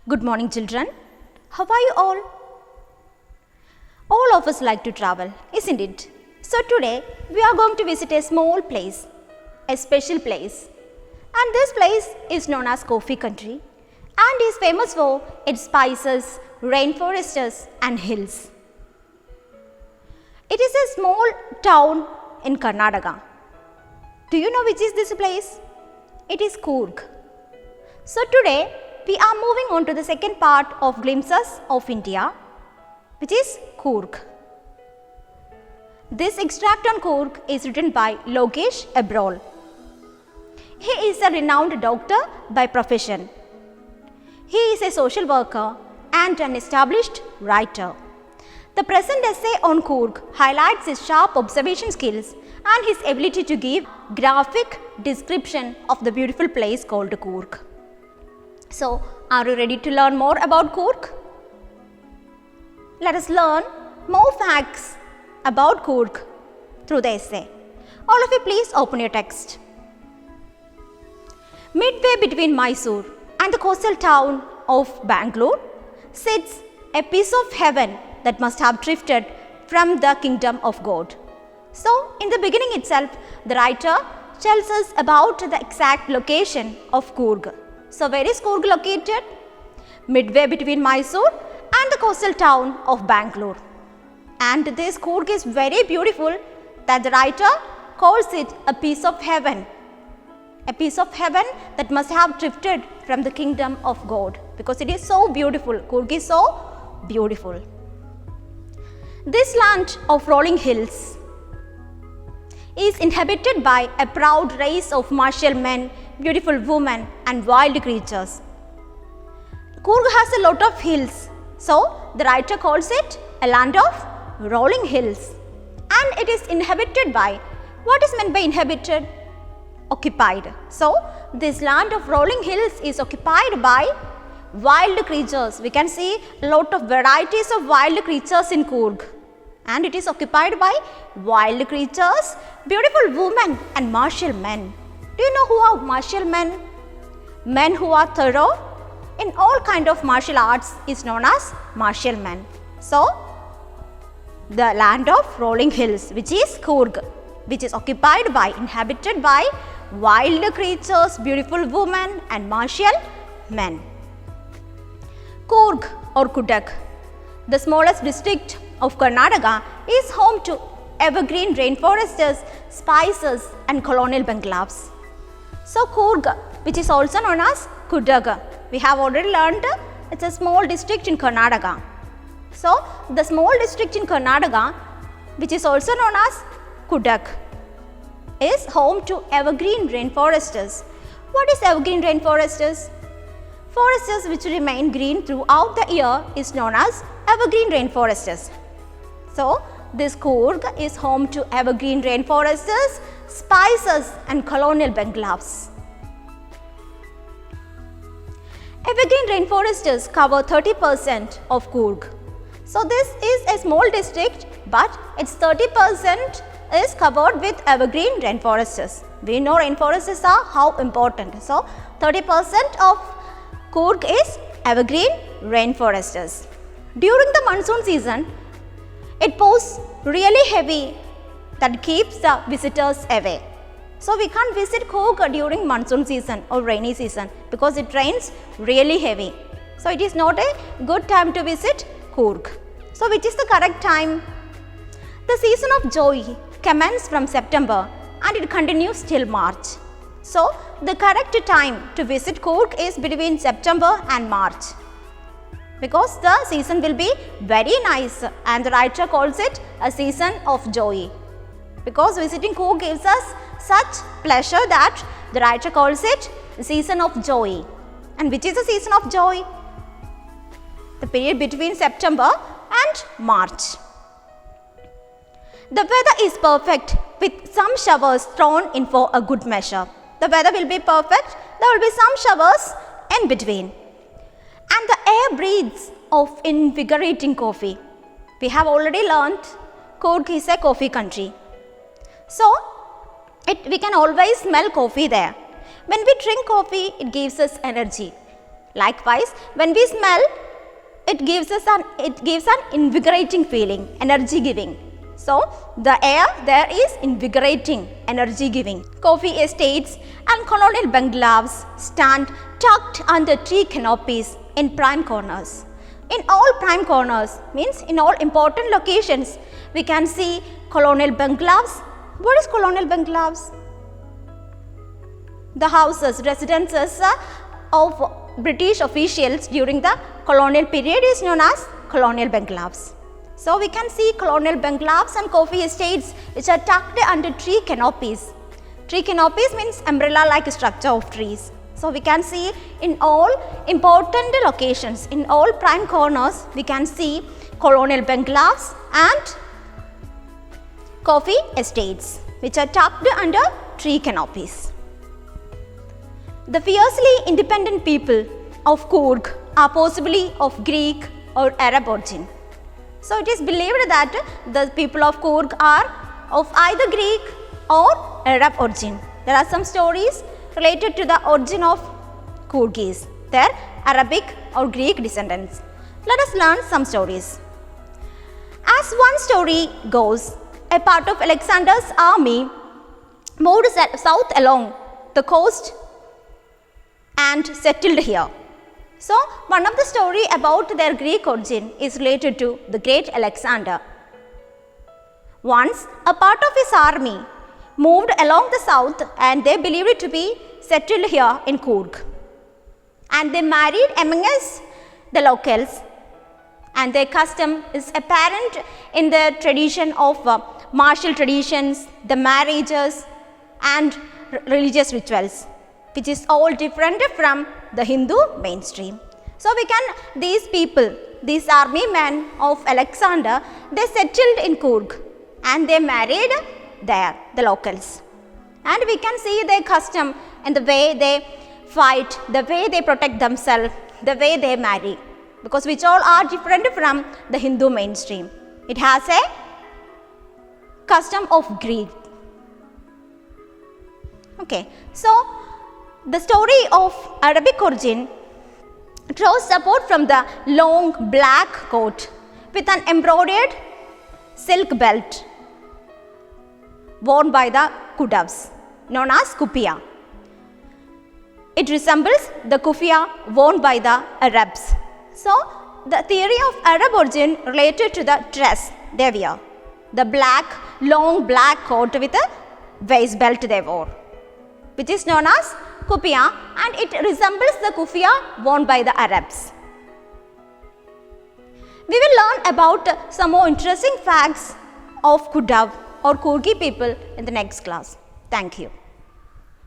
Good morning, children. How are you all? All of us like to travel, isn't it? So today we are going to visit a small place, a special place. And this place is known as Coffee Country and is famous for its spices, rainforests and hills. It is a small town in Karnataka. Do you know which is this place? It is Coorg. So today we are moving on to the second part of Glimpses of India, which is Coorg. This extract on Coorg is written by Lokesh Abrol. He is a renowned doctor by profession. He is a social worker and an established writer. The present essay on Coorg highlights his sharp observation skills and his ability to give graphic description of the beautiful place called Coorg. So, are you ready to learn more about Coorg? Let us learn more facts about Coorg through the essay. All of you please open your text. Midway between Mysore and the coastal town of Bangalore sits a piece of heaven that must have drifted from the kingdom of God. So, in the beginning itself, the writer tells us about the exact location of Coorg. So, where is Coorg located? Midway between Mysore and the coastal town of Bangalore. And this Coorg is very beautiful that the writer calls it a piece of heaven. A piece of heaven that must have drifted from the kingdom of God, because it is so beautiful. Coorg is so beautiful. This land of rolling hills is inhabited by a proud race of martial men, beautiful women and wild creatures. Coorg has a lot of hills, so the writer calls it a land of rolling hills, and it is inhabited by, what is meant by inhabited? Occupied. So, this land of rolling hills is occupied by wild creatures. We can see a lot of varieties of wild creatures in Coorg, and it is occupied by wild creatures, beautiful women and martial men. Do you know who are martial men? Men who are thorough in all kind of martial arts is known as martial men. So, the land of rolling hills, which is Coorg, which is occupied by, inhabited by wild creatures, beautiful women and martial men. Coorg or Cuttack, the smallest district of Karnataka, is home to evergreen rainforests, spices and colonial bungalows. So, Coorg, which is also known as Cuttack, we have already learned it's a small district in Karnataka. So, the small district in Karnataka, which is also known as Cuttack, is home to evergreen rainforests. What is evergreen rainforests? Forests which remain green throughout the year is known as evergreen rainforests. So, this Coorg is home to evergreen rainforests, spices and colonial bungalows. Evergreen rainforests cover 30% of Coorg. So, this is a small district, but its 30% is covered with evergreen rainforests. We know rainforests are how important. So, 30% of Coorg is evergreen rainforests. During the monsoon season, it pours really heavy that keeps the visitors away. So, we can't visit Coorg during monsoon season or rainy season because it rains really heavy. So, it is not a good time to visit Coorg. So, which is the correct time? The season of joy commences from September and it continues till March. So, the correct time to visit Coorg is between September and March, because the season will be very nice and the writer calls it a season of joy. Because visiting Coorg gives us such pleasure that the writer calls it the season of joy. And which is the season of joy? The period between September and March. The weather is perfect with some showers thrown in for a good measure. The weather will be perfect, there will be some showers in between. And the air breathes of invigorating coffee. We have already learnt Coorg is a coffee country. So, we can always smell coffee there. When we drink coffee, it gives us energy. Likewise, when we smell, it gives an invigorating feeling, energy giving. So, the air there is invigorating, energy giving. Coffee estates and colonial bungalows stand tucked under tree canopies in prime corners. In all prime corners means in all important locations, we can see colonial bungalows. What is colonial bungalows? The houses, residences of British officials during the colonial period is known as colonial bungalows. So, we can see colonial bungalows and coffee estates which are tucked under tree canopies. Tree canopies means umbrella-like structure of trees. So, we can see in all important locations, in all prime corners, we can see colonial bungalows and coffee estates which are tucked under tree canopies. The fiercely independent people of Coorg are possibly of Greek or Arab origin. So, it is believed that the people of Coorg are of either Greek or Arab origin. There are some stories related to the origin of Coorgis, their Arabic or Greek descendants. Let us learn some stories. As one story goes, a part of Alexander's army moved south along the coast and settled here. So, one of the story about their Greek origin is related to the great Alexander. Once, a part of his army moved along the south and they believed it to be settled here in Coorg. And they married among us, the locals, and their custom is apparent in the tradition of martial traditions, the marriages and religious rituals, which is all different from the Hindu mainstream. So, these people, these army men of Alexander, they settled in Coorg and they married there, the locals. And we can see their custom and the way they fight, the way they protect themselves, the way they marry, because which all are different from the Hindu mainstream. It has a custom of Greek. Okay, so the story of Arabic origin draws support from the long black coat with an embroidered silk belt worn by the Kudavs, known as kufiya. It resembles the kufiya worn by the Arabs. So, the theory of Arab origin related to the dress they wear, the long black coat with a waist belt they wore, which is known as kufiya, and it resembles the kufiya worn by the Arabs. We will learn about some more interesting facts of Kudav or Coorgi people in the next class. Thank you.